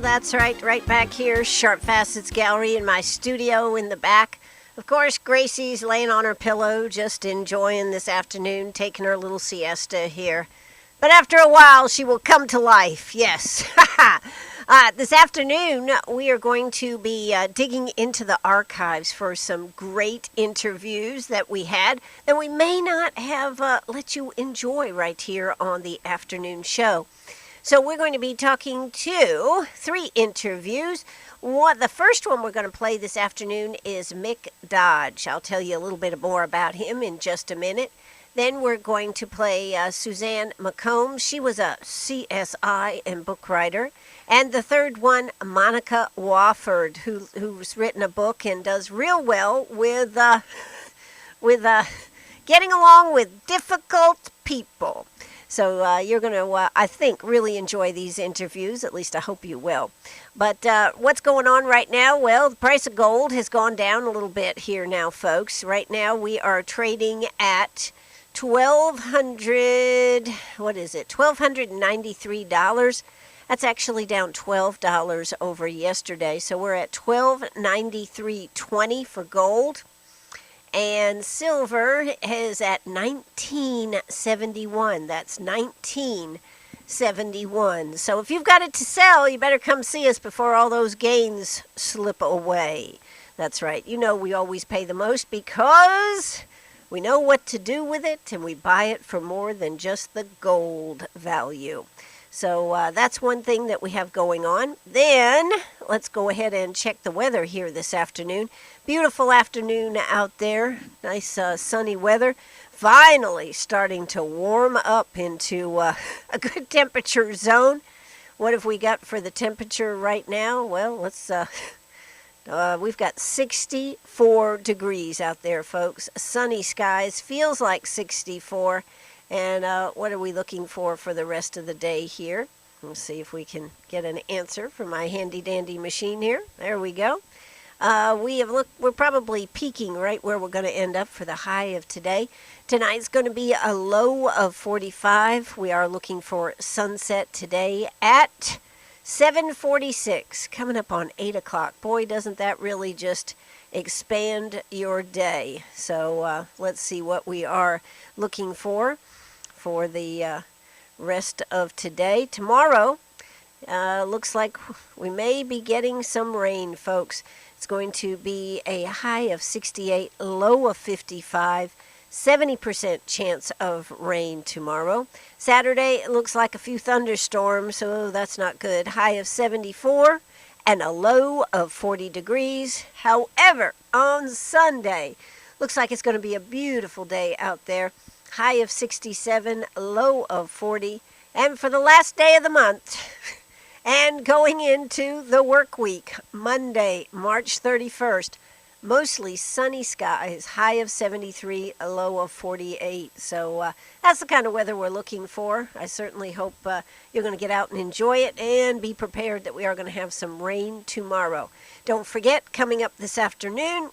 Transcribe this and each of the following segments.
that's right back here, Sharp Facets Gallery in my studio in the back. Of course, Gracie's laying on her pillow, just enjoying this afternoon, taking her little siesta here. But after a while, she will come to life, yes. This afternoon, we are going to be digging into the archives for some great interviews that we had that we may not have let you enjoy right here on the afternoon show. So we're going to be talking to 3 interviews. The first one we're going to play this afternoon is Mick Dodge. I'll tell you a little bit more about him in just a minute. Then we're going to play Suzanne McComas. She was a CSI and book writer. And the third one, Monica Wofford, who's written a book and does real well with getting along with difficult people. So you're going to, I think, really enjoy these interviews. At least I hope you will. But what's going on right now? Well, the price of gold has gone down a little bit here now, folks. Right now we are trading at $1,293. That's actually down $12 over yesterday. So we're at $1,293.20 for gold. And silver is at $19.71. That's $19.71. So if you've got it to sell, you better come see us before all those gains slip away. That's right. You know we always pay the most because we know what to do with it, and we buy it for more than just the gold value. So that's one thing that we have going on. Then let's go ahead and check the weather here this afternoon. Beautiful afternoon out there. Nice sunny weather. Finally starting to warm up into a good temperature zone. What have we got for the temperature right now? Well, let's... we've got 64 degrees out there, folks. Sunny skies. Feels like 64. And what are we looking for the rest of the day here? Let's see if we can get an answer from my handy-dandy machine here. There we go. We're probably peaking right where we're going to end up for the high of today. Tonight's going to be a low of 45. We are looking for sunset today at 7:46, coming up on 8 o'clock. Boy, doesn't that really just expand your day. So let's see what we are looking for the rest of today. Tomorrow, looks like we may be getting some rain, folks. It's going to be a high of 68, low of 55, 70% chance of rain tomorrow. Saturday, it looks like a few thunderstorms, so that's not good. High of 74 and a low of 40 degrees. However, on Sunday, looks like it's going to be a beautiful day out there. High of 67, low of 40. And for the last day of the month, and going into the work week, Monday, March 31st, mostly sunny skies, high of 73, a low of 48. So that's the kind of weather we're looking for. I certainly hope you're going to get out and enjoy it and be prepared that we are going to have some rain tomorrow. Don't forget, coming up this afternoon,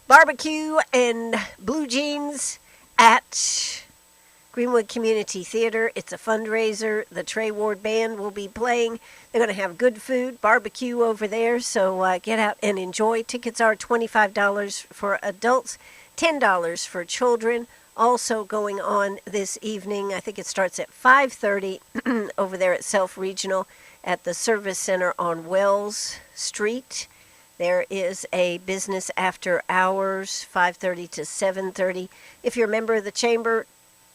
barbecue and blue jeans at Greenwood Community Theater. It's a fundraiser. The Trey Ward Band will be playing. They're going to have good food, barbecue over there, so get out and enjoy. Tickets are $25 for adults, $10 for children. Also going on this evening, I think it starts at 5:30 over there at Self Regional at the Service Center on Wells Street. There is a business after hours, 5:30 to 7:30. If you're a member of the chamber,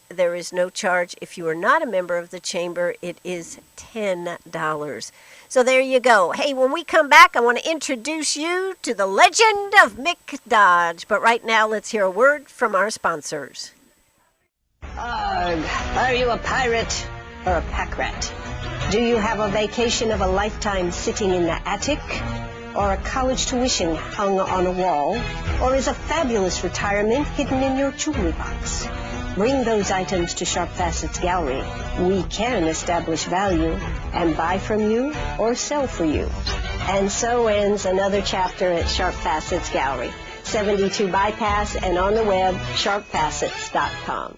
there is no charge. If you are not a member of the chamber, it is $10. So there you go. Hey, when we come back, I want to introduce you to the legend of Mick Dodge. But right now, let's hear a word from our sponsors. Are you a pirate or a pack rat? Do you have a vacation of a lifetime sitting in the attic? Or a college tuition hung on a wall? Or is a fabulous retirement hidden in your jewelry box? Bring those items to Sharp Facets Gallery. We can establish value and buy from you or sell for you. And so ends another chapter at Sharp Facets Gallery, 72 Bypass, and on the web, sharpfacets.com.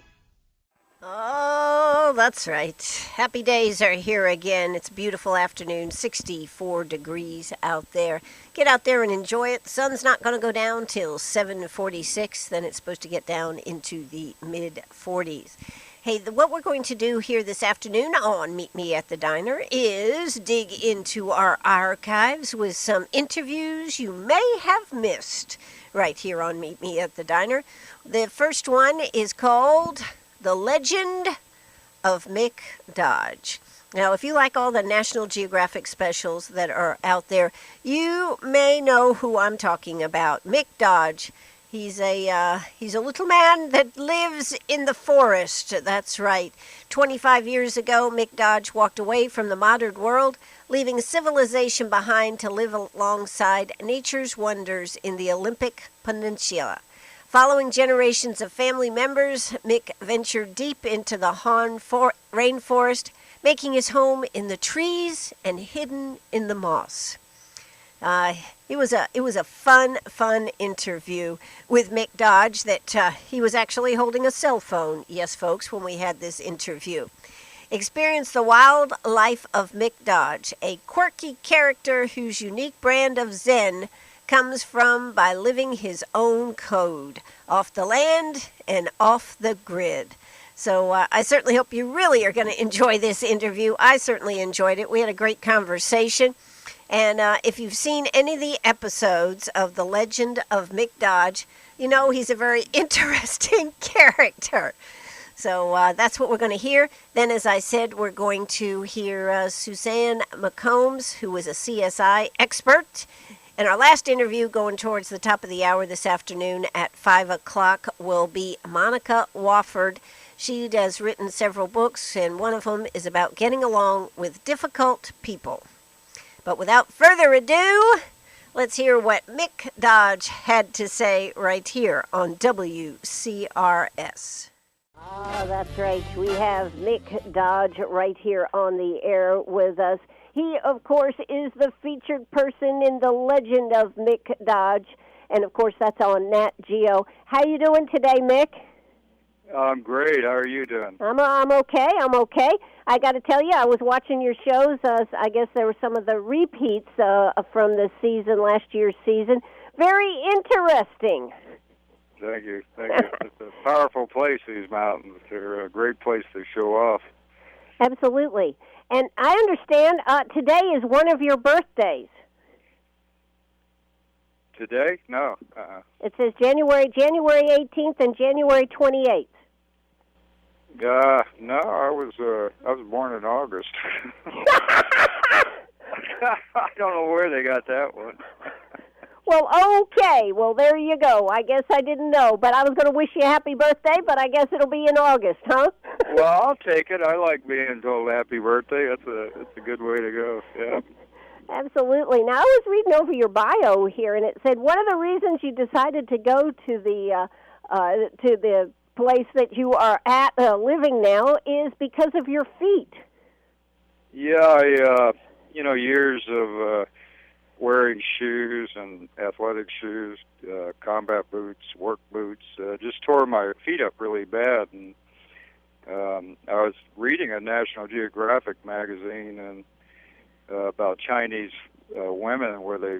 All Well, that's right. Happy days are here again. It's a beautiful afternoon, 64 degrees out there. Get out there and enjoy it. The sun's not going to go down till 7:46. Then it's supposed to get down into the mid-40s. Hey, what we're going to do here this afternoon on Meet Me at the Diner is dig into our archives with some interviews you may have missed right here on Meet Me at the Diner. The first one is called The Legend of Mick Dodge. Now, if you like all the National Geographic specials that are out there, you may know who I'm talking about. Mick Dodge. He's a little man that lives in the forest. That's right. 25 years ago, Mick Dodge walked away from the modern world, leaving civilization behind to live alongside nature's wonders in the Olympic Peninsula. Following generations of family members, Mick ventured deep into the Han rainforest, making his home in the trees and hidden in the moss. It was a fun interview with Mick Dodge that he was actually holding a cell phone, yes, folks, when we had this interview. Experience the wild life of Mick Dodge, a quirky character whose unique brand of Zen comes from by living his own code, off the land and off the grid. So I certainly hope you really are going to enjoy this interview. I certainly enjoyed it. We had a great conversation. And if you've seen any of the episodes of The Legend of Mick Dodge, you know he's a very interesting character. So that's what we're going to hear. Then, as I said, we're going to hear Suzanne McComas, who is a CSI expert. And our last interview, going towards the top of the hour this afternoon at 5 o'clock, will be Monica Wofford. She has written several books, and one of them is about getting along with difficult people. But without further ado, let's hear what Mick Dodge had to say right here on WCRS. Ah, that's right. We have Mick Dodge right here on the air with us. He, of course, is the featured person in The Legend of Mick Dodge. And, of course, that's on Nat Geo. How you doing today, Mick? I'm great. How are you doing? I'm okay. I got to tell you, I was watching your shows. I guess there were some of the repeats from the season, last year's season. Very interesting. Thank you. It's a powerful place, these mountains. They're a great place to show off. Absolutely. And I understand today is one of your birthdays. Today? No. It says January 18th and January 28th. No, I was born in August. I don't know where they got that one. Well, okay. Well, there you go. I guess I didn't know, but I was going to wish you a happy birthday, but I guess it'll be in August, huh? Well, I'll take it. I like being told happy birthday. That's a good way to go. Yeah. Absolutely. Now, I was reading over your bio here, and it said one of the reasons you decided to go to the place that you are at living now is because of your feet. Yeah, years of wearing shoes and athletic shoes, combat boots, work boots, just tore my feet up really bad. And I was reading a National Geographic magazine and about Chinese women where they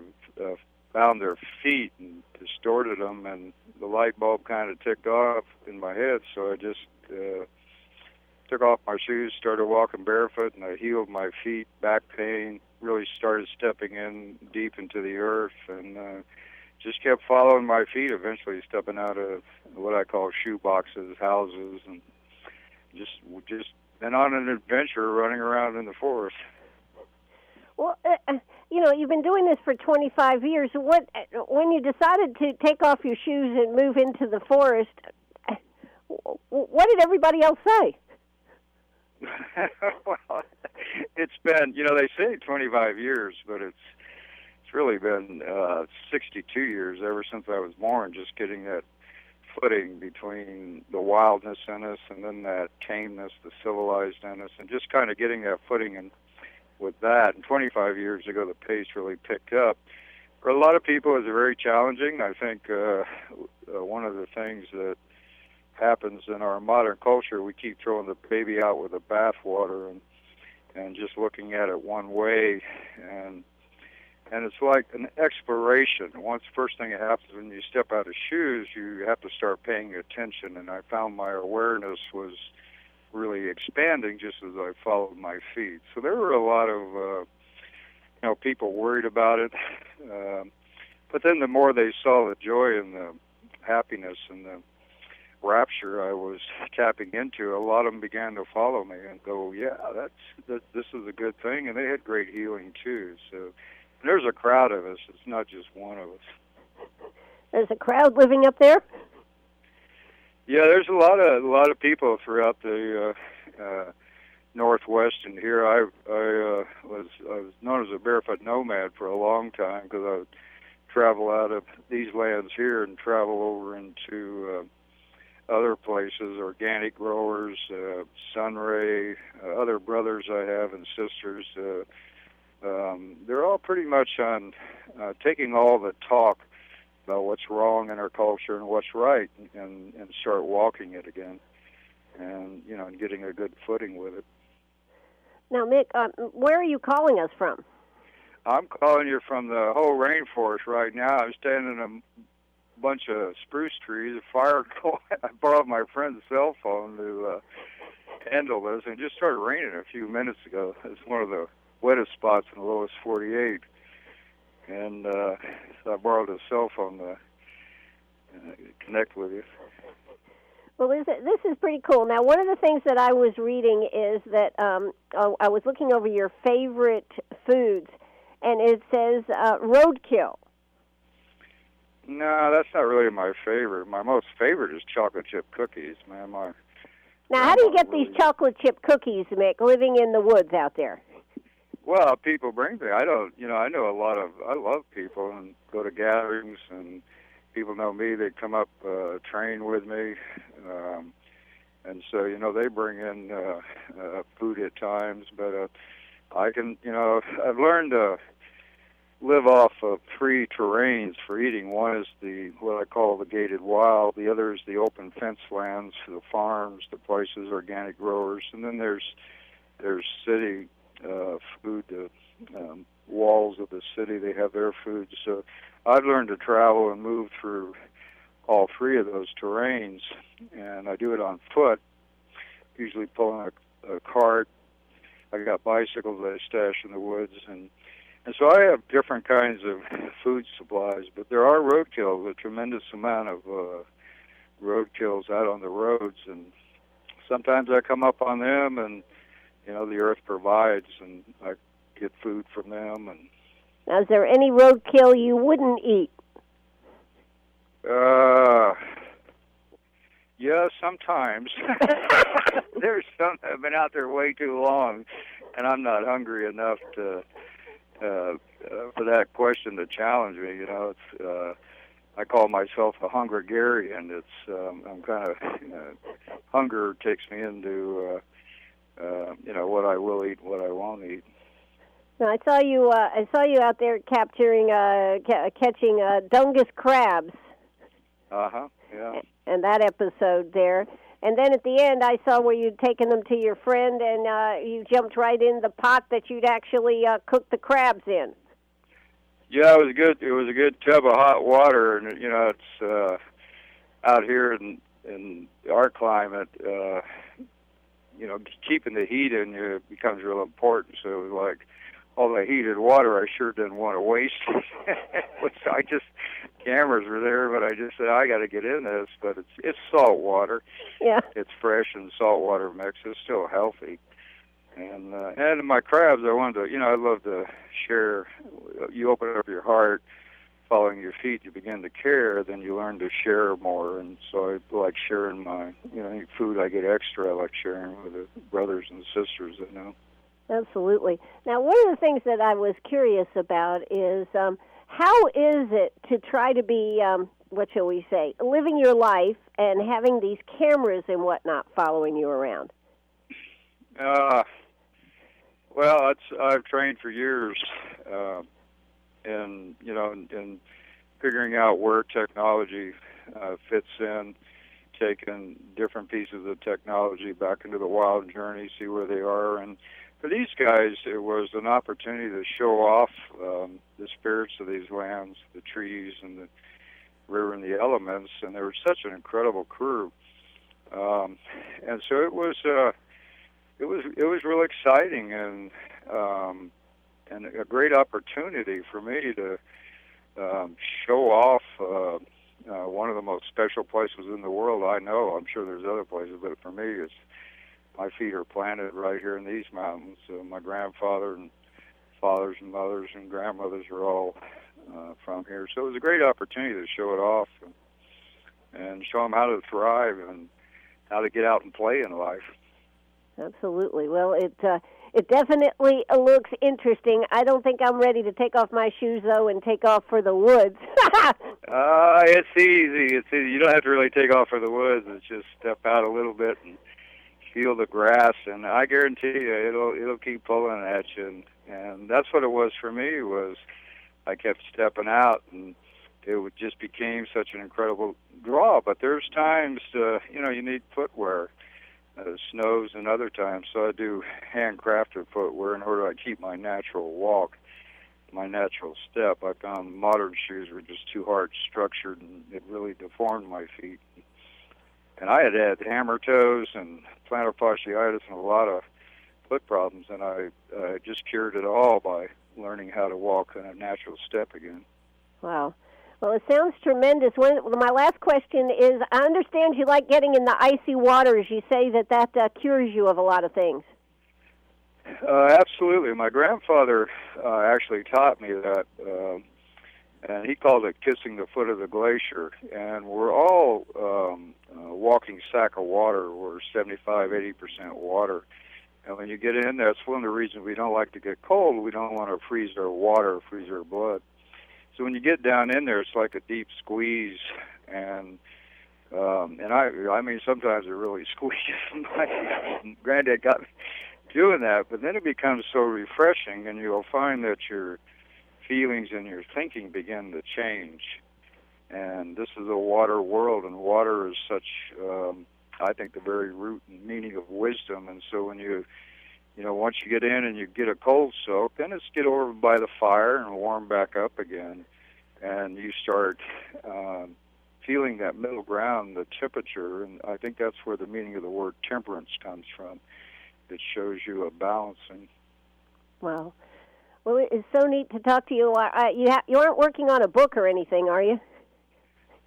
found their feet and distorted them, and the light bulb kind of ticked off in my head, so I just took off my shoes, started walking barefoot, and I healed my feet, back pain, really started stepping in deep into the earth, and just kept following my feet, eventually stepping out of what I call shoe boxes, houses, and just been on an adventure running around in the forest. Well, you've been doing this for 25 years. When you decided to take off your shoes and move into the forest, what did everybody else say? Well, it's been, they say 25 years, but it's really been 62 years ever since I was born, just getting that footing between the wildness in us and then that tameness, the civilized in us, and just kind of getting that footing and with that. And 25 years ago, the pace really picked up. For a lot of people, it's very challenging. I think one of the things that happens in our modern culture. We keep throwing the baby out with the bathwater and just looking at it one way, and it's like an exploration. Once first thing that happens when you step out of shoes, you have to start paying attention, and I found my awareness was really expanding just as I followed my feet. So there were a lot of people worried about it, but then the more they saw the joy and the happiness and the rapture I was tapping into, a lot of them began to follow me and go, yeah, this is a good thing, and they had great healing too. So there's a crowd of us. It's not just one of us. There's a crowd living up there? Yeah, there's a lot of people throughout the Northwest and here. I was known as a barefoot nomad for a long time because I would travel out of these lands here and travel over into other places, organic growers, Sunray, other brothers I have and sisters. They're all pretty much on taking all the talk about what's wrong in our culture and what's right, and start walking it again, and and getting a good footing with it. Now, Mick, where are you calling us from? I'm calling you from the whole rainforest right now. I'm standing in a bunch of spruce trees, a fire going. I borrowed my friend's cell phone to handle this, and it just started raining a few minutes ago. It's one of the wettest spots in the lowest 48. And so I borrowed a cell phone to connect with you. Well, this is pretty cool. Now, one of the things that I was reading is that I was looking over your favorite foods, and it says roadkill. No, that's not really my favorite. My most favorite is chocolate chip cookies, man. Now, how do you get these chocolate chip cookies, Mick, living in the woods out there? Well, people bring me. I know I love people and go to gatherings, and people know me. They come up, train with me, and so, they bring in food at times, but I can, I've learned to live off of three terrains for eating. One is what I call the gated wild. The other is the open fence lands, the farms, the places, organic growers, and then there's city food, walls of the city. They have their food. So I've learned to travel and move through all three of those terrains, and I do it on foot, usually pulling a cart. I got bicycles that I stash in the woods, and so I have different kinds of food supplies, but there are roadkills, a tremendous amount of roadkills out on the roads, and sometimes I come up on them, and the earth provides, and I get food from them. And now, is there any roadkill you wouldn't eat? Yeah, sometimes. There's some that have been out there way too long, and I'm not hungry enough to for that question to challenge me. It's I call myself a hungragarian. It's I'm kind of hunger takes me into what I will eat, what I won't eat. Now, I saw you out there catching Dungus crabs. Yeah. And that episode there. And then at the end, I saw where you'd taken them to your friend, and you jumped right in the pot that you'd actually cooked the crabs in. Yeah, it was good. It was a good tub of hot water, and it's out here in our climate. Keeping the heat in you becomes real important. So it was like all the heated water, I sure didn't want to waste. Which cameras were there, but I just said I got to get in this. But it's salt water. Yeah. It's fresh and salt water mix. It's still healthy. And my crabs, I wanted to, I love to share. You open up your heart, following your feet, you begin to care, then you learn to share more. And so I like sharing my, any food I get extra, I like sharing with the brothers and sisters I know. Absolutely. Now, one of the things that I was curious about is how is it to try to be, what shall we say, living your life and having these cameras and whatnot following you around? Well, I've trained for years, in figuring out where technology fits in taking different pieces of technology back into the wild journey, see where they are. And for these guys, it was an opportunity to show off the spirits of these lands, the trees and the river and the elements. And they were such an incredible crew. And so it was real exciting and a great opportunity for me to show off one of the most special places in the world I know. I'm sure there's other places, but for me, it's my feet are planted right here in these mountains. My grandfather and fathers and mothers and grandmothers are all from here. So it was a great opportunity to show it off and show them how to thrive and how to get out and play in life. Absolutely. Well, it definitely looks interesting. I don't think I'm ready to take off my shoes, though, and take off for the woods. It's easy. It's easy. You don't have to really take off for the woods. It's just step out a little bit and feel the grass, and I guarantee you it'll keep pulling at you. And that's what it was for me. Was I kept stepping out, and it just became such an incredible draw. But there's times, you need footwear. Snows and other times, so I do handcrafted footwear in order to keep my natural walk, my natural step. I found modern shoes were just too hard structured, and it really deformed my feet. And I had hammer toes and plantar fasciitis and a lot of foot problems, and I just cured it all by learning how to walk in a natural step again. Wow. Well, it sounds tremendous. My last question is, I understand you like getting in the icy waters. You say that cures you of a lot of things. Absolutely. My grandfather actually taught me that, and he called it kissing the foot of the glacier. And we're all walking sack of water. We're 75-80% water. And when you get in there, that's one of the reasons we don't like to get cold. We don't want to freeze our water, freeze our blood. So when you get down in there, it's like a deep squeeze, and I mean sometimes it really squeezes. My granddad got me doing that, but then it becomes so refreshing, and you'll find that your feelings and your thinking begin to change. And this is a water world, and water is such, I think, the very root and meaning of wisdom. And so when once you get in and you get a cold soak, then it's get over by the fire and warm back up again. And you start feeling that middle ground, the temperature, and I think that's where the meaning of the word temperance comes from. It shows you a balancing. Wow. Well, it's so neat to talk to you. You aren't working on a book or anything, are you?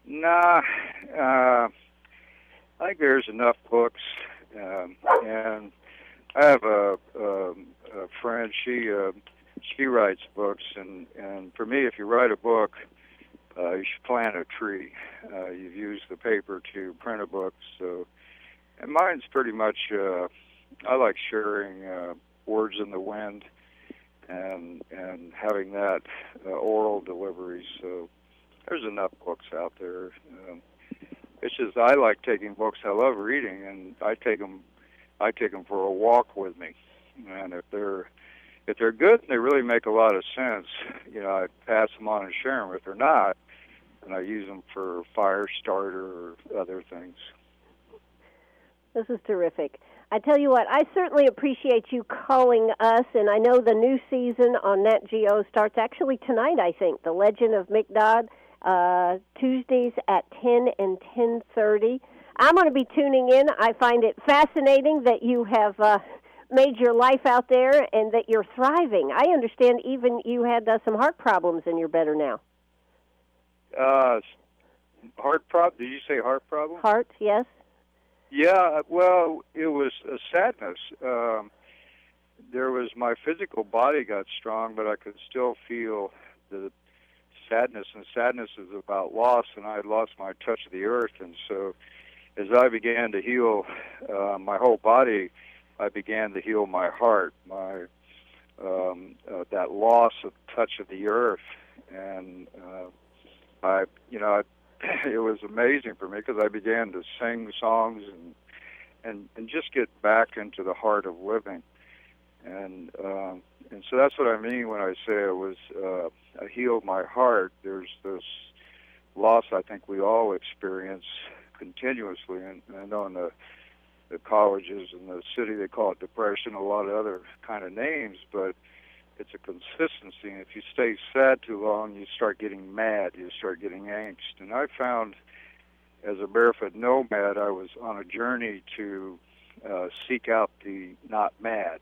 Nah. I think there's enough books, and I have a friend. She writes books, and for me, if you write a book, you should plant a tree. You've used the paper to print a book, and mine's pretty much. I like sharing words in the wind, and having that oral delivery. So there's enough books out there. It's just I like taking books. I love reading, and I take them for a walk with me. And if they're good and they really make a lot of sense, I pass them on and share them. If they're not, and I use them for fire starter or other things. This is terrific. I tell you what, I certainly appreciate you calling us, and I know the new season on Nat Geo starts actually tonight, I think. The Legend of Mick Dodge, Tuesdays at 10 and 10:30. I'm going to be tuning in. I find it fascinating that you have made your life out there and that you're thriving. I understand even you had some heart problems and you're better now. Heart problem? Did you say heart problem? Heart, yes. Yeah, well, it was a sadness. There was my physical body got strong, but I could still feel the sadness, and sadness is about loss, and I had lost my touch of the earth. And so as I began to heal my whole body, I began to heal my heart, my that loss of touch of the earth. And it was amazing for me because I began to sing songs and just get back into the heart of living. And so that's what I mean when I say it was I healed my heart. There's this loss I think we all experience continuously. And I know in the colleges in the city they call it depression, a lot of other kind of names, but it's a consistency. And if you stay sad too long, you start getting mad, you start getting angst. And I found, as a barefoot nomad, I was on a journey to seek out the not mad,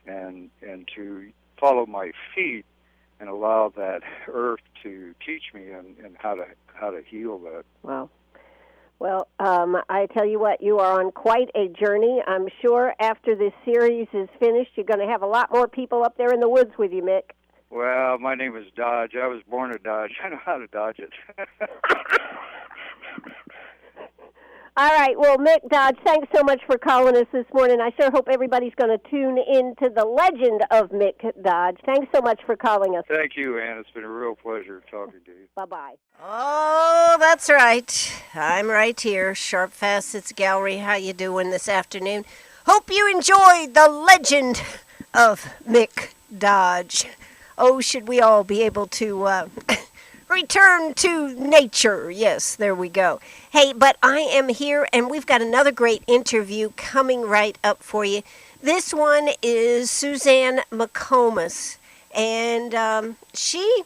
and to follow my feet and allow that earth to teach me and how to heal that. Wow. Well, I tell you what, you are on quite a journey. I'm sure after this series is finished, you're going to have a lot more people up there in the woods with you, Mick. Well, my name is Dodge. I was born to dodge. I know how to dodge it. All right. Well, Mick Dodge, thanks so much for calling us this morning. I sure hope everybody's going to tune in to the legend of Mick Dodge. Thanks so much for calling us. Thank you, Ann. It's been a real pleasure talking to you. Bye-bye. Oh, that's right. I'm right here, Sharp Facets Gallery. How you doing this afternoon? Hope you enjoyed the legend of Mick Dodge. Oh, should we all be able to return to nature? Yes, there we go. Hey, but I am here, and we've got another great interview coming right up for you. This one is Suzanne McComas, and she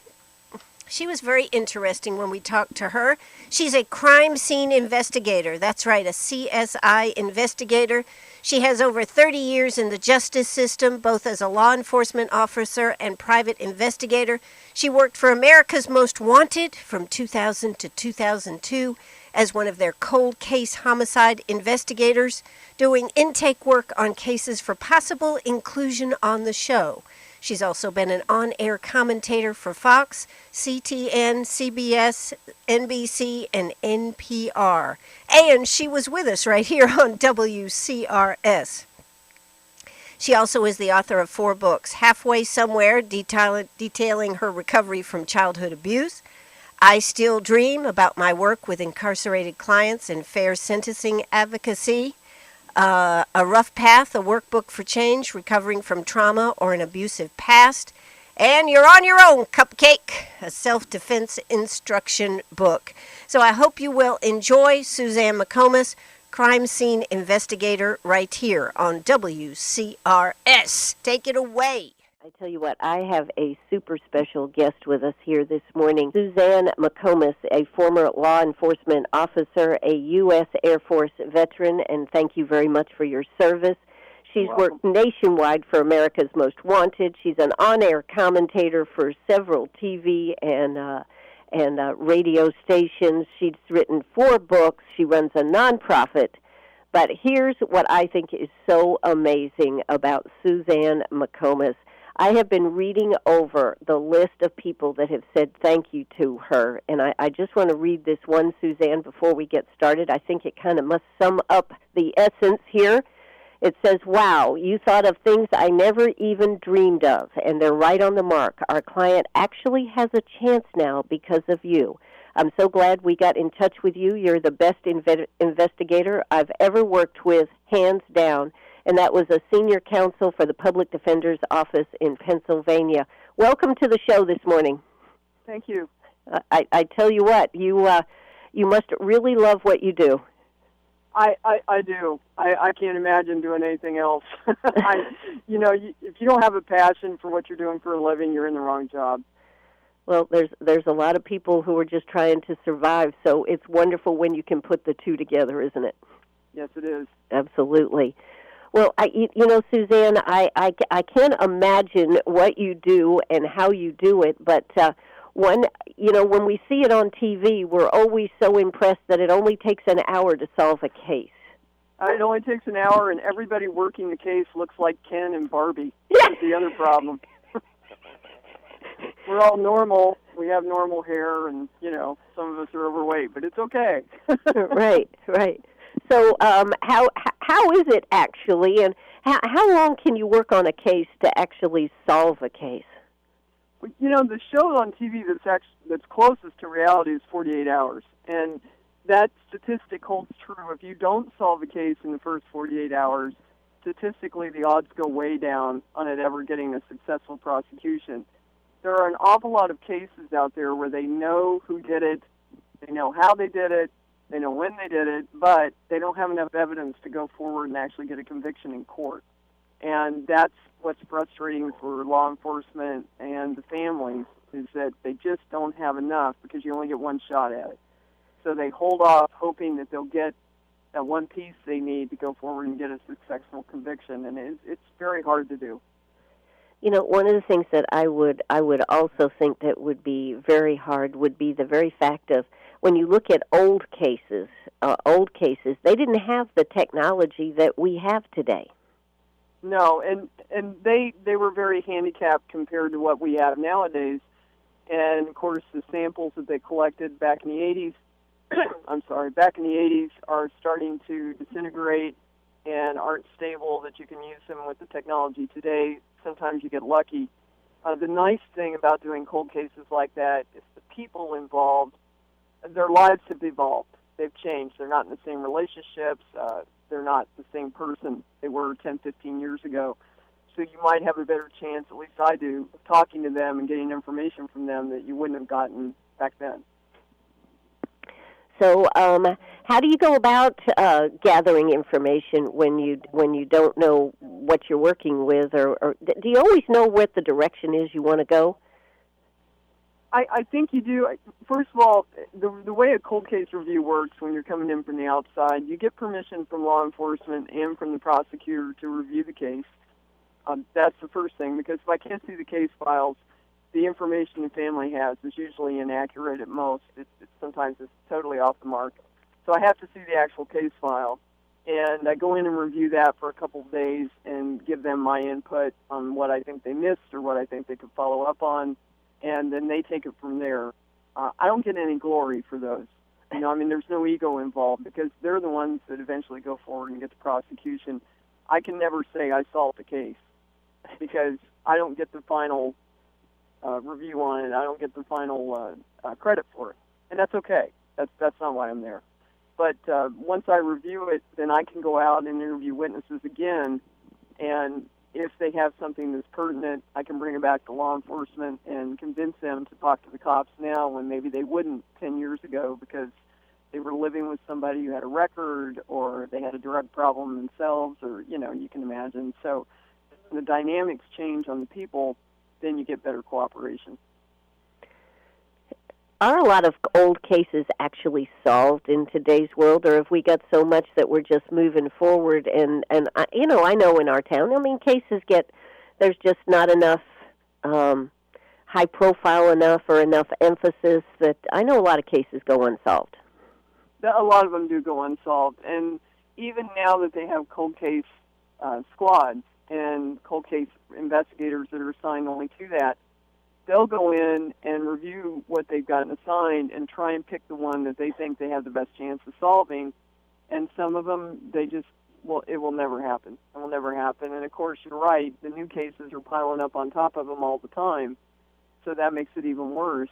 was very interesting when we talked to her. She's a crime scene investigator. That's right, a CSI investigator. She has over 30 years in the justice system, both as a law enforcement officer and private investigator. She worked for America's Most Wanted from 2000 to 2002 as one of their cold case homicide investigators, doing intake work on cases for possible inclusion on the show. She's also been an on-air commentator for Fox, CTN, CBS, NBC, and NPR. And she was with us right here on WCRS. She also is the author of 4 books, Halfway Somewhere, detailing her recovery from childhood abuse, I Still Dream, about my work with incarcerated clients and fair sentencing advocacy, A Rough Path, a workbook for change, recovering from trauma or an abusive past, and You're on Your Own, Cupcake, a self-defense instruction book. So I hope you will enjoy Suzanne McComas, crime scene investigator, right here on WCRS. Take it away. I tell you what, I have a super special guest with us here this morning. Suzanne McComas, a former law enforcement officer, a U.S. Air Force veteran, and thank you very much for your service. She's worked nationwide for America's Most Wanted. She's an on-air commentator for several TV and radio stations. She's written 4 books. She runs a nonprofit. But here's what I think is so amazing about Suzanne McComas. I have been reading over the list of people that have said thank you to her, and I just want to read this one, Suzanne, before we get started. I think it kind of must sum up the essence here. It says, wow, you thought of things I never even dreamed of, and they're right on the mark. Our client actually has a chance now because of you. I'm so glad we got in touch with you. You're the best investigator I've ever worked with, hands down. And that was a senior counsel for the Public Defender's Office in Pennsylvania. Welcome to the show this morning. Thank you. I tell you what, you must really love what you do. I do. I can't imagine doing anything else. If you don't have a passion for what you're doing for a living, you're in the wrong job. Well, there's a lot of people who are just trying to survive, so it's wonderful when you can put the two together, isn't it? Yes, it is. Absolutely. Well, Suzanne, I can't imagine what you do and how you do it, but when we see it on TV, we're always so impressed that it only takes an hour to solve a case. It only takes an hour, and everybody working the case looks like Ken and Barbie. That's the other problem. We're all normal. We have normal hair, and, some of us are overweight, but it's okay. Right. So how is it actually, and how long can you work on a case to actually solve a case? The show on TV that's closest to reality is 48 hours, and that statistic holds true. If you don't solve a case in the first 48 hours, statistically the odds go way down on it ever getting a successful prosecution. There are an awful lot of cases out there where they know who did it, they know how they did it, They know when they did it, but they don't have enough evidence to go forward and actually get a conviction in court. And that's what's frustrating for law enforcement and the families, is that they just don't have enough because you only get one shot at it. So they hold off hoping that they'll get that one piece they need to go forward and get a successful conviction, and it's very hard to do. You know, one of the things that I would also think that would be very hard would be the very fact of when you look at old cases, they didn't have the technology that we have today. No, and they were very handicapped compared to what we have nowadays. And of course, the samples that they collected back in the 80s, back in the 80s are starting to disintegrate and aren't stable that you can use them with the technology today. Sometimes you get lucky. The nice thing about doing cold cases like that is the people involved, their lives have evolved. They've changed. They're not in the same relationships. They're not the same person they were 10, 15 years ago. So you might have a better chance, at least I do, of talking to them and getting information from them that you wouldn't have gotten back then. So how do you go about gathering information when you don't know what you're working with, or do you always know what the direction is you want to go? I think you do. First of all, the way a cold case review works when you're coming in from the outside, you get permission from law enforcement and from the prosecutor to review the case. That's the first thing, because if I can't see the case files, the information the family has is usually inaccurate at most. Sometimes it's totally off the mark. So I have to see the actual case file, and I go in and review that for a couple of days and give them my input on what I think they missed or what I think they could follow up on, and then they take it from there. I don't get any glory for those. There's no ego involved because they're the ones that eventually go forward and get the prosecution. I can never say I solved the case because I don't get the final review on it. I don't get the final credit for it, and that's okay. That's not why I'm there. But once I review it, then I can go out and interview witnesses again, and if they have something that's pertinent, I can bring it back to law enforcement and convince them to talk to the cops now when maybe they wouldn't 10 years ago because they were living with somebody who had a record or they had a drug problem themselves, or, you can imagine. So the dynamics change on the people, then you get better cooperation. Are a lot of old cases actually solved in today's world, or have we got so much that we're just moving forward? And I know in our town, cases there's just not enough high profile enough or enough emphasis that I know a lot of cases go unsolved. A lot of them do go unsolved, and even now that they have cold case squads and cold case investigators that are assigned only to that, they'll go in and review what they've gotten assigned and try and pick the one that they think they have the best chance of solving. And some of them, it will never happen. It will never happen. And, of course, you're right. The new cases are piling up on top of them all the time. So that makes it even worse.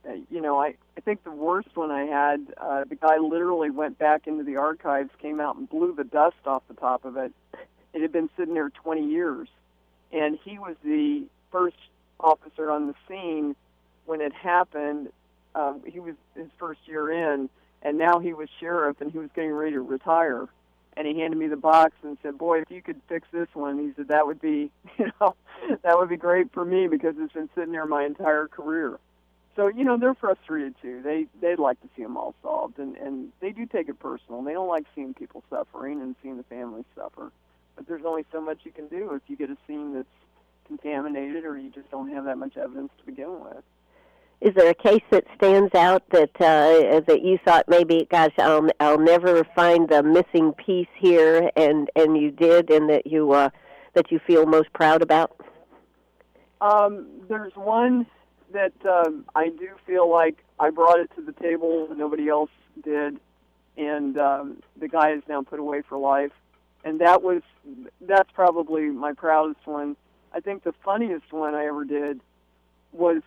I think the worst one I had, the guy literally went back into the archives, came out and blew the dust off the top of it. It had been sitting there 20 years. And he was the first officer on the scene when it happened. He was his first year in, and now he was sheriff, and he was getting ready to retire. And he handed me the box and said, "Boy, if you could fix this one," he said, "that would be, that would be great for me because it's been sitting there my entire career." So, they're frustrated too. They'd like to see them all solved, and they do take it personal. They don't like seeing people suffering and seeing the families suffer. But there's only so much you can do if you get a scene that's contaminated or you just don't have that much evidence to begin with. Is there a case that stands out that you thought maybe, gosh, I'll never find the missing piece here, and you did, and that you feel most proud about? There's one that I do feel like I brought it to the table, nobody else did, and the guy is now put away for life. And that's probably my proudest one. I think the funniest one I ever did was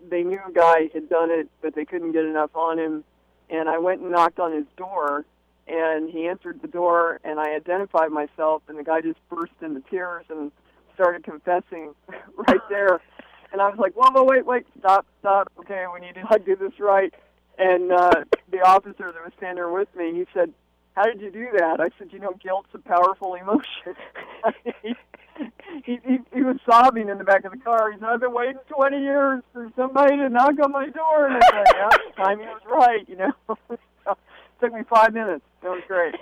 they knew a guy had done it, but they couldn't get enough on him, and I went and knocked on his door, and he answered the door, and I identified myself, and the guy just burst into tears and started confessing right there. And I was like, whoa, wait, stop, okay, we need to do this right. And the officer that was standing there with me, he said, "How did you do that?" I said, "Guilt's a powerful emotion." he was sobbing in the back of the car. He said, "I've been waiting 20 years for somebody to knock on my door." And I said, "Yeah, timing was right, So, it took me 5 minutes. That was great.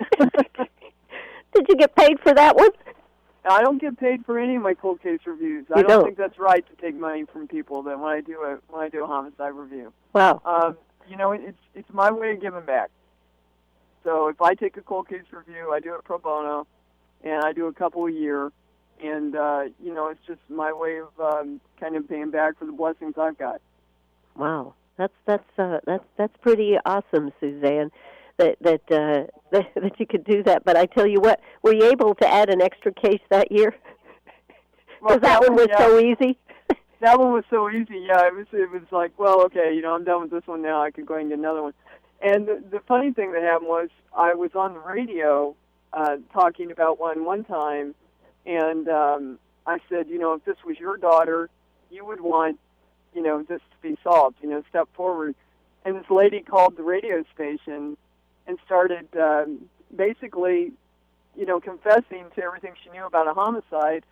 Did you get paid for that one? I don't get paid for any of my cold case reviews. I don't think that's right to take money from people that when I do a homicide review. Wow. It's my way of giving back. So if I take a cold case review, I do it pro bono, and I do a couple a year, and it's just my way of kind of paying back for the blessings I've got. Wow, that's pretty awesome, Suzanne. That you could do that. But I tell you what, were you able to add an extra case that year? Because that one was so easy. That one was so easy. Yeah, it was like, well, okay, I'm done with this one now. I can go and get another one. And the funny thing that happened was I was on the radio talking about one time, and I said, if this was your daughter, you would want, this to be solved. Step forward. And this lady called the radio station and started basically, confessing to everything she knew about a homicide.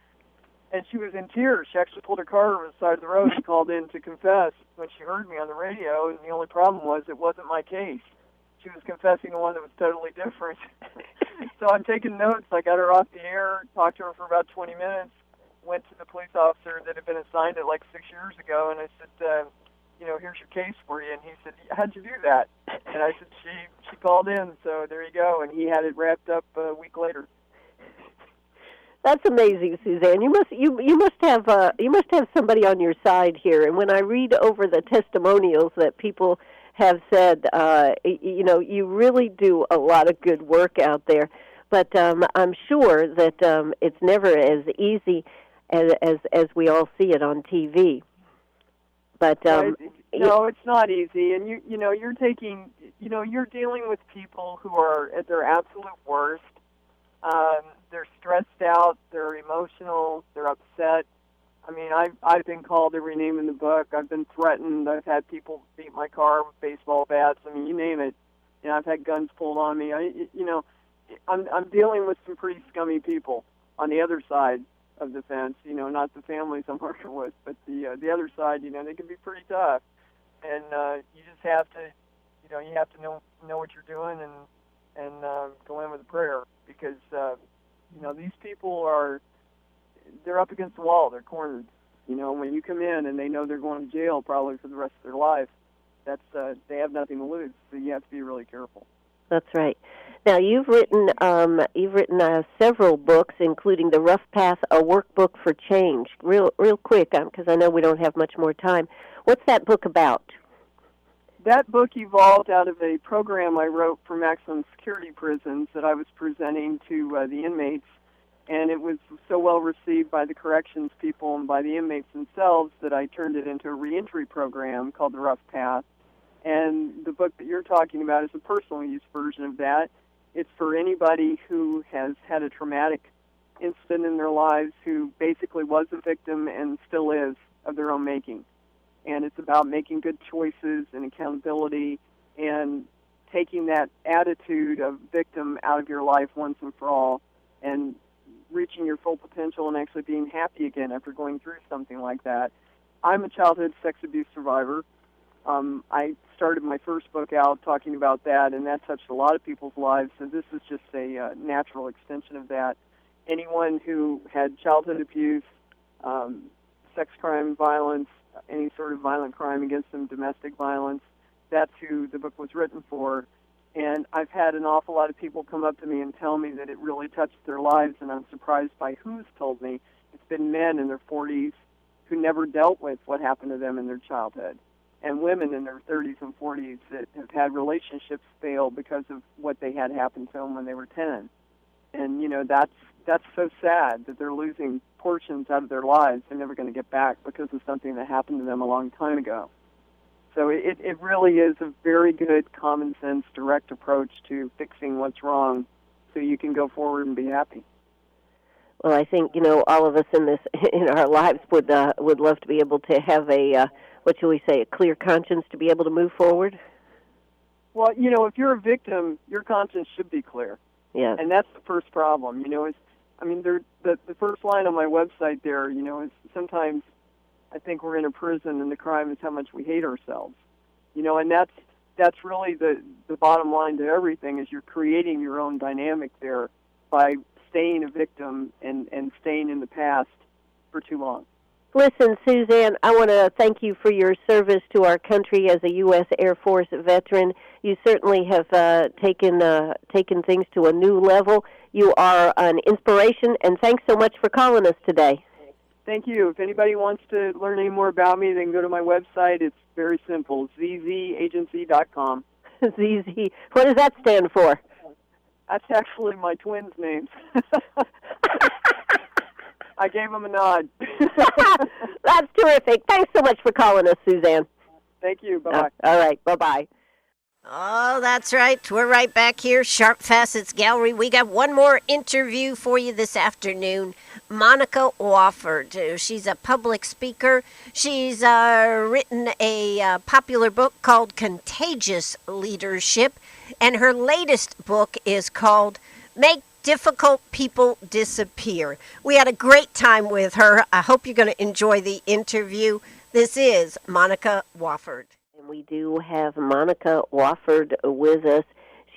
And she was in tears. She actually pulled her car over the side of the road and called in to confess when she heard me on the radio. And the only problem was it wasn't my case. She was confessing to one that was totally different. So I'm taking notes. I got her off the air, talked to her for about 20 minutes, went to the police officer that had been assigned it like 6 years ago, and I said, here's your case for you. And he said, how'd you do that? And I said, she called in, so there you go. And he had it wrapped up a week later. That's amazing, Suzanne. You must have somebody on your side here. And when I read over the testimonials that people have said, you really do a lot of good work out there. But I'm sure that it's never as easy as we all see it on TV. But no, it's not easy. And you're taking, you're dealing with people who are at their absolute worst. They're stressed out, they're emotional, they're upset. I mean, I've been called every name in the book. I've been threatened. I've had people beat my car with baseball bats. I mean, you name it. I've had guns pulled on me. I'm dealing with some pretty scummy people on the other side of the fence. Not the families I'm working with, but the other side. They can be pretty tough, and you just have to, you have to know what you're doing and go in with a prayer, because these people they're up against the wall. They're cornered. When you come in and they know they're going to jail probably for the rest of their life, they have nothing to lose. So you have to be really careful. That's right. Now you've written several books, including The Rough Path, a workbook for change. Real quick, because I know we don't have much more time. What's that book about? That book evolved out of a program I wrote for maximum security prisons that I was presenting to the inmates, and it was so well received by the corrections people and by the inmates themselves that I turned it into a reentry program called The Rough Path. And the book that you're talking about is a personal use version of that. It's for anybody who has had a traumatic incident in their lives, who basically was a victim and still is of their own making. And it's about making good choices and accountability and taking that attitude of victim out of your life once and for all and reaching your full potential and actually being happy again after going through something like that. I'm a childhood sex abuse survivor. I started my first book out talking about that, and that touched a lot of people's lives, so this is just a natural extension of that. Anyone who had childhood abuse, sex crime, violence, any sort of violent crime against them, domestic violence, that's who the book was written for. And I've had an awful lot of people come up to me and tell me that it really touched their lives, and I'm surprised by who's told me. It's been men in their 40s who never dealt with what happened to them in their childhood, and women in their 30s and 40s that have had relationships fail because of what they had happen to them when they were 10. And, that's so sad that they're losing portions out of their lives they're never going to get back because of something that happened to them a long time ago. So it really is a very good, common sense, direct approach to fixing what's wrong so you can go forward and be happy. Well, I think, all of us in our lives would love to be able to have a, what shall we say, a clear conscience to be able to move forward. Well, if you're a victim, your conscience should be clear. Yeah. And that's the first problem. The first line on my website there, is sometimes I think we're in a prison and the crime is how much we hate ourselves. And that's really the bottom line to everything, is you're creating your own dynamic there by staying a victim and staying in the past for too long. Listen, Suzanne, I want to thank you for your service to our country as a U.S. Air Force veteran. You certainly have taken things to a new level. You are an inspiration, and thanks so much for calling us today. Thank you. If anybody wants to learn any more about me, they can go to my website. It's very simple, zzagency.com. ZZ. What does that stand for? That's actually my twins' names. I gave them a nod. That's terrific. Thanks so much for calling us, Suzanne. Thank you. Bye-bye. All right. Bye-bye. Oh, that's right. We're right back here, Sharp Facets Gallery. We got one more interview for you this afternoon. Monica Wofford. She's a public speaker. She's written a popular book called Contagious Leadership, and her latest book is called Make Difficult People Disappear. We had a great time with her. I hope you're going to enjoy the interview. This is Monica Wofford. And we do have Monica Wofford with us.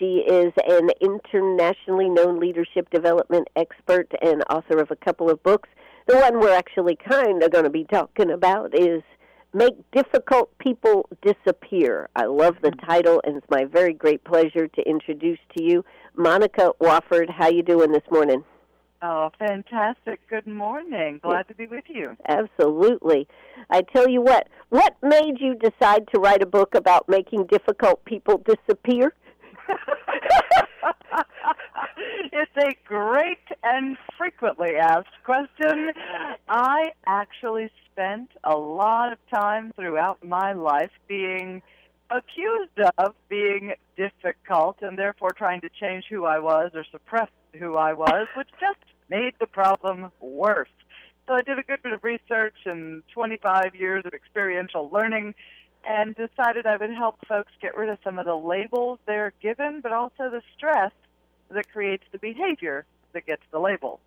She is an internationally known leadership development expert and author of a couple of books. The one we're actually kind of going to be talking about is Make Difficult People Disappear. I love the title, and it's my very great pleasure to introduce to you Monica Wofford. How you doing this morning? Oh, fantastic. Good morning. Glad to be with you. Absolutely. I tell you what made you decide to write a book about making difficult people disappear? It's a great and frequently asked question. I actually spent a lot of time throughout my life being accused of being difficult and therefore trying to change who I was or suppress who I was, which just made the problem worse. So I did a good bit of research and 25 years of experiential learning and decided I would help folks get rid of some of the labels they're given, but also the stress that creates the behavior that gets the label.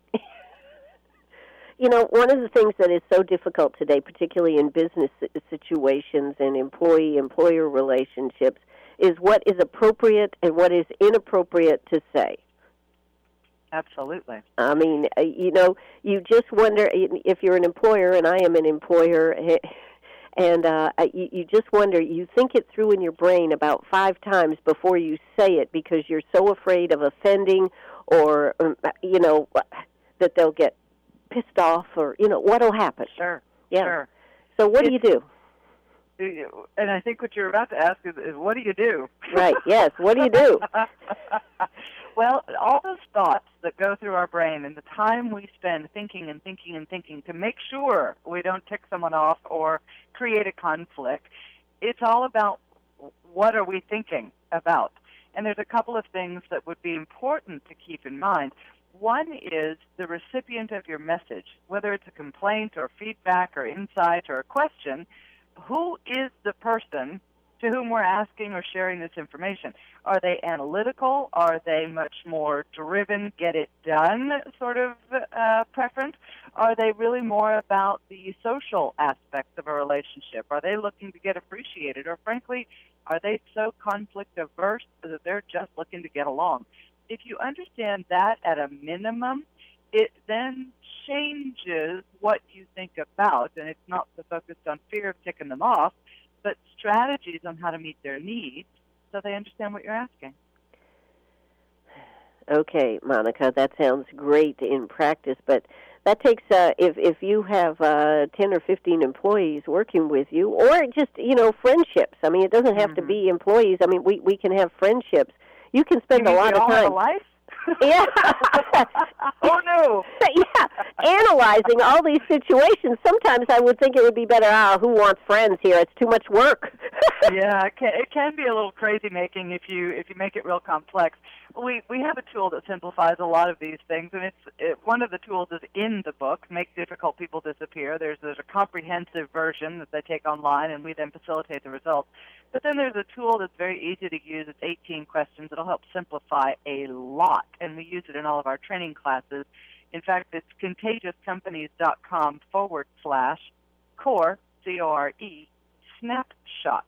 One of the things that is so difficult today, particularly in business situations and employee-employer relationships, is what is appropriate and what is inappropriate to say. Absolutely. I mean, you just wonder if you're an employer, and I am an employer, and you just wonder, you think it through in your brain about 5 times before you say it because you're so afraid of offending or, that they'll get pissed off or, what'll happen. Sure. Yeah. Sure. So what do you do? And I think what you're about to ask is what do you do? Right, yes. What do you do? Well, all those thoughts that go through our brain and the time we spend thinking and thinking and thinking to make sure we don't tick someone off or create a conflict, it's all about what are we thinking about. And there's a couple of things that would be important to keep in mind. One is the recipient of your message, whether it's a complaint or feedback or insight or a question. Who is the person to whom we're asking or sharing this information? Are they analytical? Are they much more driven, get it done sort of preference? Are they really more about the social aspects of a relationship? Are they looking to get appreciated? Or frankly, are they so conflict averse that they're just looking to get along? If you understand that at a minimum, it then changes what you think about, and it's not so focused on fear of ticking them off, but strategies on how to meet their needs so they understand what you're asking. Okay, Monica, that sounds great in practice, but that takes, if you have 10 or 15 employees working with you, or just, friendships. I mean, it doesn't have to be employees. I mean, we can have friendships. You can spend a lot of time. Have a life? Yeah. Oh, no. Yeah. Analyzing all these situations, sometimes I would think it would be better, who wants friends here? It's too much work. Yeah, it can be a little crazy making if you make it real complex. We have a tool that simplifies a lot of these things, and one of the tools is in the book, Make Difficult People Disappear. There's a comprehensive version that they take online, and we then facilitate the results. But then there's a tool that's very easy to use. It's 18 questions. It'll help simplify a lot, and we use it in all of our training classes. In fact, it's contagiouscompanies.com/core, C-O-R-E, snapshot.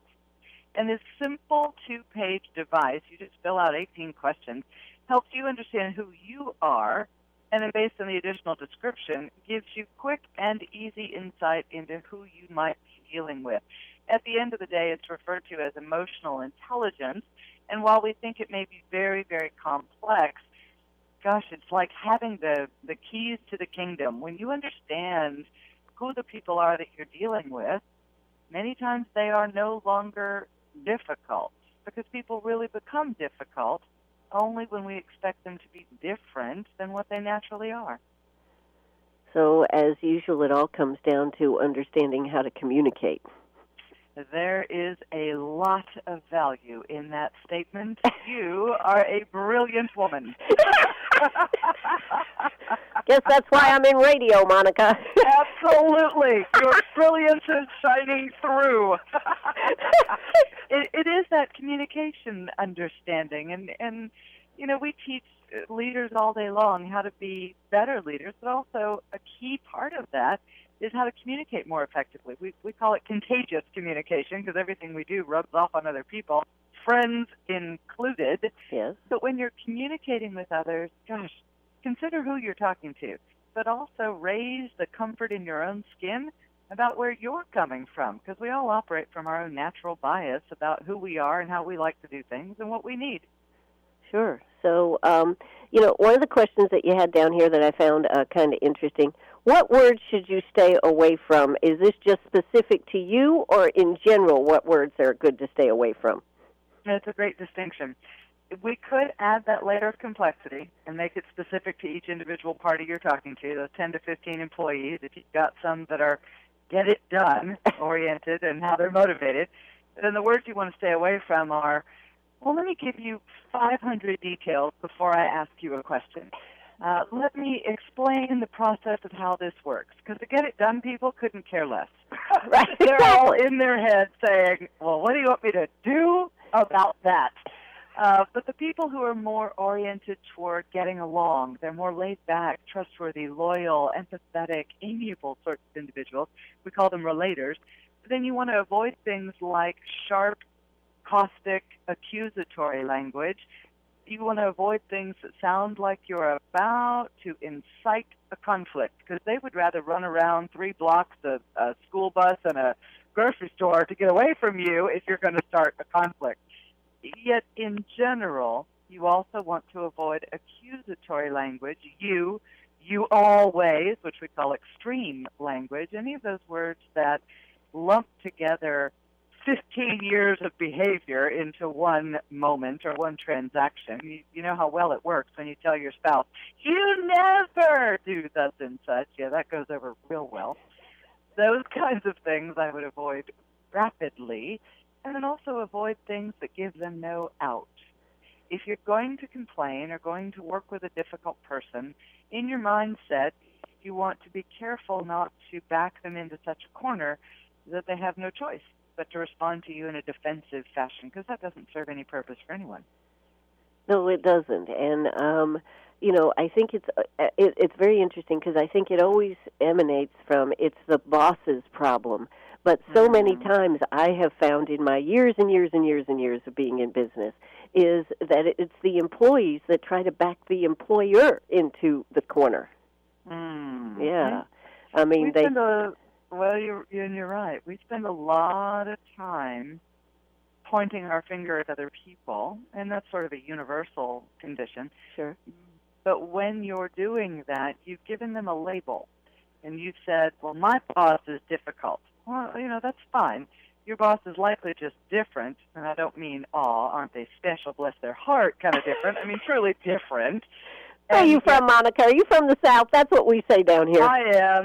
And this simple 2-page device, you just fill out 18 questions, helps you understand who you are, and then based on the additional description, gives you quick and easy insight into who you might be dealing with. At the end of the day, it's referred to as emotional intelligence, and while we think it may be very, very complex, gosh, it's like having the keys to the kingdom. When you understand who the people are that you're dealing with, many times they are no longer difficult, because people really become difficult only when we expect them to be different than what they naturally are. So, as usual, it all comes down to understanding how to communicate. There is a lot of value in that statement. You are a brilliant woman. Guess that's why I'm in radio, Monica. Absolutely. Your brilliance is shining through. It is that communication understanding. And we teach leaders all day long how to be better leaders, but also a key part of that is how to communicate more effectively. We call it contagious communication because everything we do rubs off on other people, friends included. Yes. But when you're communicating with others, gosh, consider who you're talking to, but also raise the comfort in your own skin about where you're coming from, because we all operate from our own natural bias about who we are and how we like to do things and what we need. Sure. So, one of the questions that you had down here that I found kind of interesting, what words should you stay away from? Is this just specific to you, or in general, what words are good to stay away from? That's a great distinction. We could add that layer of complexity and make it specific to each individual party you're talking to, those 10 to 15 employees, if you've got some that are get-it-done oriented and how they're motivated. Then the words you want to stay away from are, well, let me give you 500 details before I ask you a question. Let me explain the process of how this works, because the get-it-done people couldn't care less. Right. They're all in their head saying, well, what do you want me to do about that? But the people who are more oriented toward getting along, they're more laid back, trustworthy, loyal, empathetic, amiable sorts of individuals. We call them relators. But then you want to avoid things like sharp, caustic, accusatory language. You want to avoid things that sound like you're about to incite a conflict, because they would rather run around 3 blocks, a school bus, and a grocery store to get away from you if you're going to start a conflict. Yet, in general, you also want to avoid accusatory language, you always, which we call extreme language, any of those words that lump together 15 years of behavior into one moment or one transaction. You know how well it works when you tell your spouse, you never do thus and such. Yeah, that goes over real well. Those kinds of things I would avoid rapidly, and then also avoid things that give them no out. If you're going to complain or going to work with a difficult person, in your mindset, you want to be careful not to back them into such a corner that they have no choice but to respond to you in a defensive fashion, because that doesn't serve any purpose for anyone. No, it doesn't. And, I think it's very interesting, because I think it always emanates from it's the boss's problem. But so many times I have found in my years and years and years and years of being in business is that it's the employees that try to back the employer into the corner. Mm-hmm. Yeah. I mean, Well, you're right. We spend a lot of time pointing our finger at other people, and that's sort of a universal condition. Sure. But when you're doing that, you've given them a label, and you've said, well, my boss is difficult. Well, that's fine. Your boss is likely just different, and I don't mean, aren't they special, bless their heart, kind of different. I mean, truly different. Where are you from, Monica? Are you from the South? That's what we say down here. I am.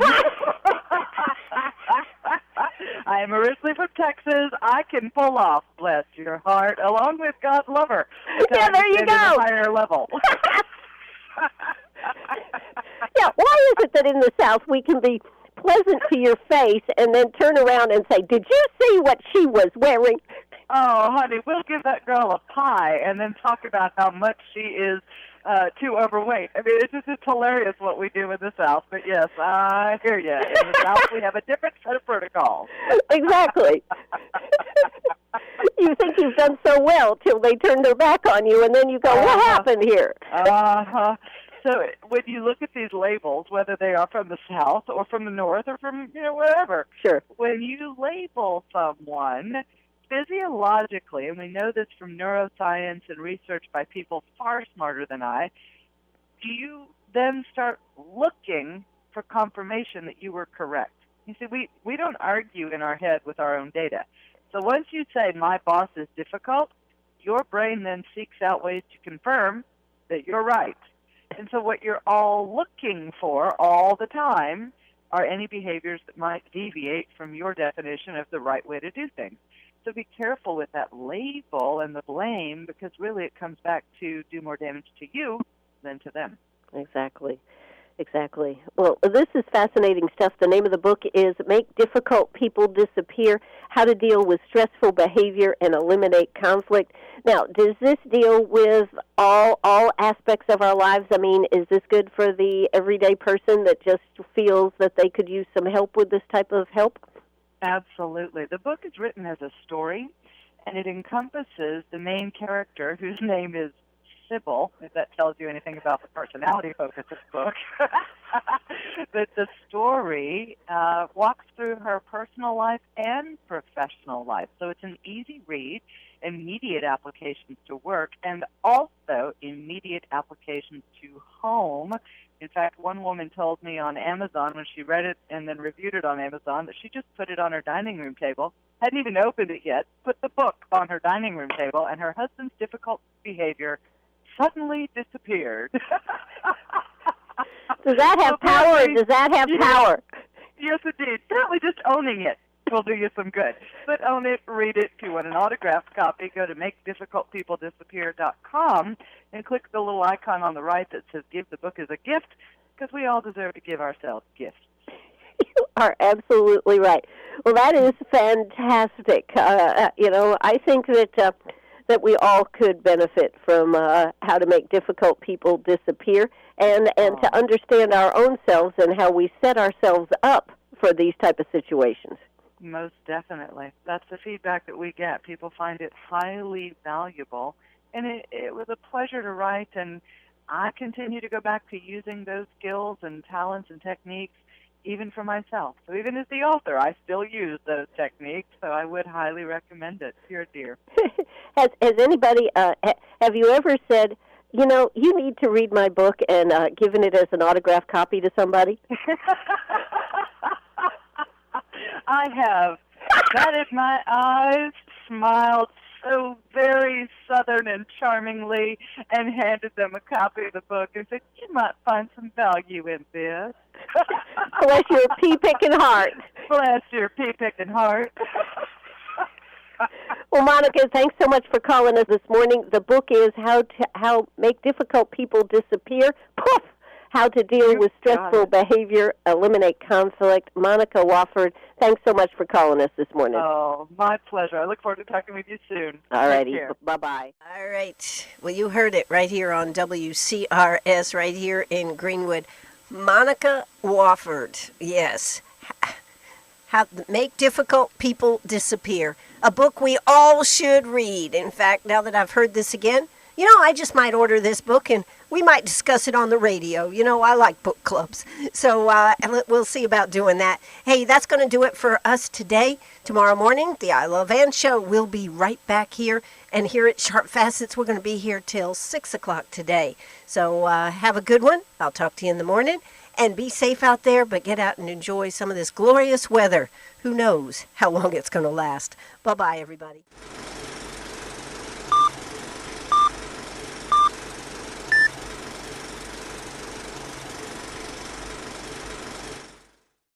I am originally from Texas. I can pull off, bless your heart, along with God's lover. Yeah, there you go. At a higher level. Yeah, why is it that in the South we can be pleasant to your face and then turn around and say, did you see what she was wearing? Oh, honey, we'll give that girl a pie and then talk about how much she is too overweight. I mean, it's just hilarious what we do in the South. But yes, I hear you. In the South, we have a different set of protocols. Exactly. You think you've done so well till they turn their back on you, and then you go, what happened here? Uh-huh. So when you look at these labels, whether they are from the South or from the North or from, wherever, sure, when you label someone physiologically, and we know this from neuroscience and research by people far smarter than I, do you then start looking for confirmation that you were correct? You see, we don't argue in our head with our own data. So once you say, my boss is difficult, your brain then seeks out ways to confirm that you're right. And so what you're all looking for all the time are any behaviors that might deviate from your definition of the right way to do things. So be careful with that label and the blame, because really it comes back to do more damage to you than to them. Exactly. Well, this is fascinating stuff. The name of the book is Make Difficult People Disappear, How to Deal with Stressful Behavior and Eliminate Conflict. Now, does this deal with all aspects of our lives? I mean, is this good for the everyday person that just feels that they could use some help with this type of help? Absolutely. The book is written as a story, and it encompasses the main character, whose name is Sybil, if that tells you anything about the personality focus of the book. But the story walks through her personal life and professional life. So it's an easy read, immediate applications to work, and also immediate applications to home. In fact, one woman told me on Amazon when she read it and then reviewed it on Amazon that she just put it on her dining room table, hadn't even opened it yet, put the book on her dining room table, and her husband's difficult behavior suddenly disappeared. Does that have power? Does that have power? Yes, indeed. Certainly just owning it will do you some good. But own it, read it. If you want an autographed copy, go to MakeDifficultPeopleDisappear.com and click the little icon on the right that says Give the Book as a Gift, because we all deserve to give ourselves gifts. You are absolutely right. Well, that is fantastic. I think that we all could benefit from how to make difficult people disappear and to understand our own selves and how we set ourselves up for these type of situations. Most definitely. That's the feedback that we get. People find it highly valuable. And it was a pleasure to write, and I continue to go back to using those skills and talents and techniques even for myself. So even as the author, I still use those techniques, so I would highly recommend it. Dear, dear. Has anybody, have you ever said, you need to read my book and given it as an autographed copy to somebody? I have batted my eyes, smiled so very southern and charmingly, and handed them a copy of the book and said, you might find some value in this. Bless your pea-picking heart. Bless your pea-picking heart. Well, Monica, thanks so much for calling us this morning. The book is How Make Difficult People Disappear. Poof! How to Deal with Stressful Behavior, Eliminate Conflict. Monica Wofford, thanks so much for calling us this morning. Oh, my pleasure. I look forward to talking with you soon. All righty. Bye-bye. All right. Well, you heard it right here on WCRS, right here in Greenwood. Monica Wofford, yes. How to Make Difficult People Disappear. A book we all should read. In fact, now that I've heard this again, I just might order this book and we might discuss it on the radio. I like book clubs. So we'll see about doing that. Hey, that's going to do it for us today. Tomorrow morning, the I Love Ann Show will be right back here. And here at Sharp Facets, we're going to be here till 6 o'clock today. So have a good one. I'll talk to you in the morning. And be safe out there, but get out and enjoy some of this glorious weather. Who knows how long it's going to last. Bye-bye, everybody.